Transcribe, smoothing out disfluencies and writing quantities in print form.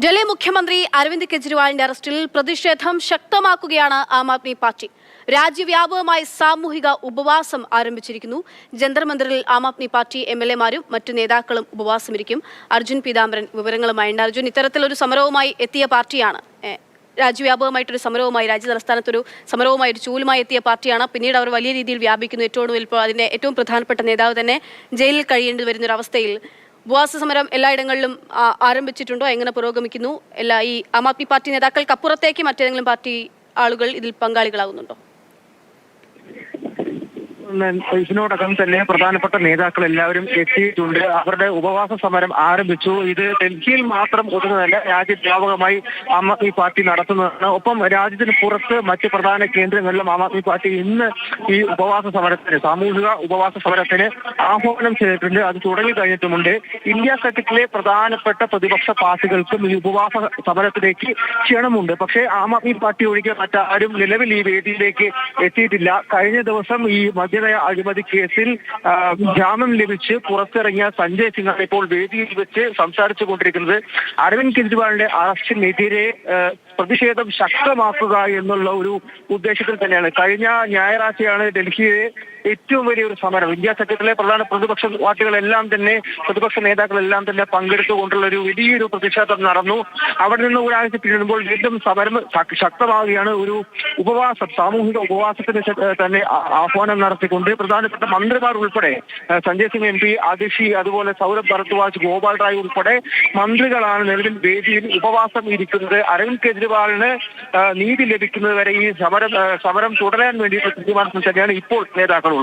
ഡൽഹി മുഖ്യമന്ത്രി അരവിന്ദ് കെജ്രിവാളിന്റെ അറസ്റ്റിൽ പ്രതിഷേധം ശക്തമാക്കുകയാണ് ആം ആദ്മി പാർട്ടി. രാജ്യവ്യാപകമായി സാമൂഹിക ഉപവാസം ആരംഭിച്ചിരിക്കുന്നു. ജന്തർ മന്ദിറിൽ ആം ആദ്മി പാർട്ടി എംഎൽഎമാരും മറ്റു നേതാക്കളും ഉപവാസമിരിക്കും. അർജുൻ പീതാംബരൻ വിവരങ്ങളുമായുണ്ട്. അർജുൻ, ഇത്തരത്തിലൊരു സമരവുമായി എത്തിയ പാർട്ടിയാണ്, രാജ്യവ്യാപകമായിട്ടൊരു സമരവുമായി, രാജ്യ തലസ്ഥാനത്തൊരു സമരവുമായി, ഒരു ചൂലുമായി എത്തിയ പാർട്ടിയാണ്. പിന്നീട് അവർ വലിയ രീതിയിൽ വ്യാപിക്കുന്നു. ഏറ്റവും ഒടുവിൽ ഇപ്പോൾ അതിന്റെ ഏറ്റവും പ്രധാനപ്പെട്ട നേതാവ് തന്നെ ജയിലിൽ കഴിയേണ്ടി വരുന്ന ഒരു അവസ്ഥയിൽ ഉപവാസ സമരം എല്ലായിടങ്ങളിലും ആരംഭിച്ചിട്ടുണ്ടോ? എങ്ങനെ പുരോഗമിക്കുന്നു? ഈ ആം ആദ്മി പാർട്ടി നേതാക്കൾക്കപ്പുറത്തേക്ക് മറ്റേതെങ്കിലും പാർട്ടി ആളുകൾ ഇതിൽ പങ്കാളികളാകുന്നുണ്ടോ? ഇതിനോടകം തന്നെ പ്രധാനപ്പെട്ട നേതാക്കൾ എല്ലാവരും എത്തിയിട്ടുണ്ട്. അവരുടെ ഉപവാസ സമരം ആരംഭിച്ചു. ഇത് ഡൽഹിയിൽ മാത്രം ഒതുങ്ങുന്നതല്ല, രാജ്യവ്യാപകമായി ആം ആദ്മി പാർട്ടി നടത്തുന്നതാണ്. ഒപ്പം രാജ്യത്തിന് പുറത്ത് മറ്റ് പ്രധാന കേന്ദ്രങ്ങളിലും ആം ആദ്മി പാർട്ടി ഇന്ന് ഈ ഉപവാസ സമരത്തിന്, സാമൂഹിക ഉപവാസ സമരത്തിന് ആഹ്വാനം ചെയ്തിട്ടുണ്ട്. അത് തുടങ്ങി കഴിഞ്ഞിട്ടുമുണ്ട്. ഇന്ത്യ സഖ്യത്തിലെ പ്രധാനപ്പെട്ട പ്രതിപക്ഷ പാർട്ടികൾക്കും ഈ ഉപവാസ സമരത്തിലേക്ക് ക്ഷണമുണ്ട്. പക്ഷേ ആം ആദ്മി പാർട്ടി ഒഴികെ മറ്റാരും നിലവിൽ ഈ വേദിയിലേക്ക് എത്തിയിട്ടില്ല. കഴിഞ്ഞ ദിവസം ഈ മദ്യനയ അഴിമതി കേസിൽ ജാമ്യം ലഭിച്ച് പുറത്തിറങ്ങിയ സഞ്ജയ് സിംഗാണ് ഇപ്പോൾ വേദിയിൽ വെച്ച് സംസാരിച്ചു കൊണ്ടിരിക്കുന്നത്. അരവിന്ദ് കെജ്രിവാളിന്റെ അറസ്റ്റിനെതിരെ പ്രതിഷേധം ശക്തമാക്കുക എന്നുള്ള ഒരു ഉദ്ദേശത്തിൽ തന്നെയാണ്. കഴിഞ്ഞ ഞായറാഴ്ചയാണ് ഡൽഹിയിലെ ഏറ്റവും വലിയൊരു സമരം, ഇന്ത്യ സഖ്യത്തിലെ പ്രധാന പ്രതിപക്ഷ പാർട്ടികളെല്ലാം തന്നെ, പ്രതിപക്ഷ നേതാക്കളെല്ലാം തന്നെ പങ്കെടുത്തുകൊണ്ടുള്ള ഒരു വലിയൊരു പ്രതിഷേധം നടന്നു. അവിടെ നിന്ന് ഒരാഴ്ച പിന്നിടുമ്പോൾ വീണ്ടും സമരം ശക്തമാവുകയാണ്. ഒരു ഉപവാസം, സാമൂഹിക ഉപവാസത്തിന് തന്നെ ആഹ്വാനം നടത്തിക്കൊണ്ട് പ്രധാനപ്പെട്ട മന്ത്രിമാർ ഉൾപ്പെടെ, സഞ്ജയ് സിംഗ് എം പി, അതിഷി, അതുപോലെ സൗരഭ് ഭരദ്വാജ്, ഗോപാൽ റായ് ഉൾപ്പെടെ മന്ത്രികളാണ് നിലവിൽ വേദിയിൽ ഉപവാസം ഇരിക്കുന്നത്. അരവിന്ദ് കെജ്രിവാളിന് നീതി ലഭിക്കുന്നത് വരെ ഈ സമരം തുടരാൻ വേണ്ടിയിട്ടുള്ള തീരുമാനത്തിൽ തന്നെയാണ് ഇപ്പോൾ നേതാക്കളുള്ളത്.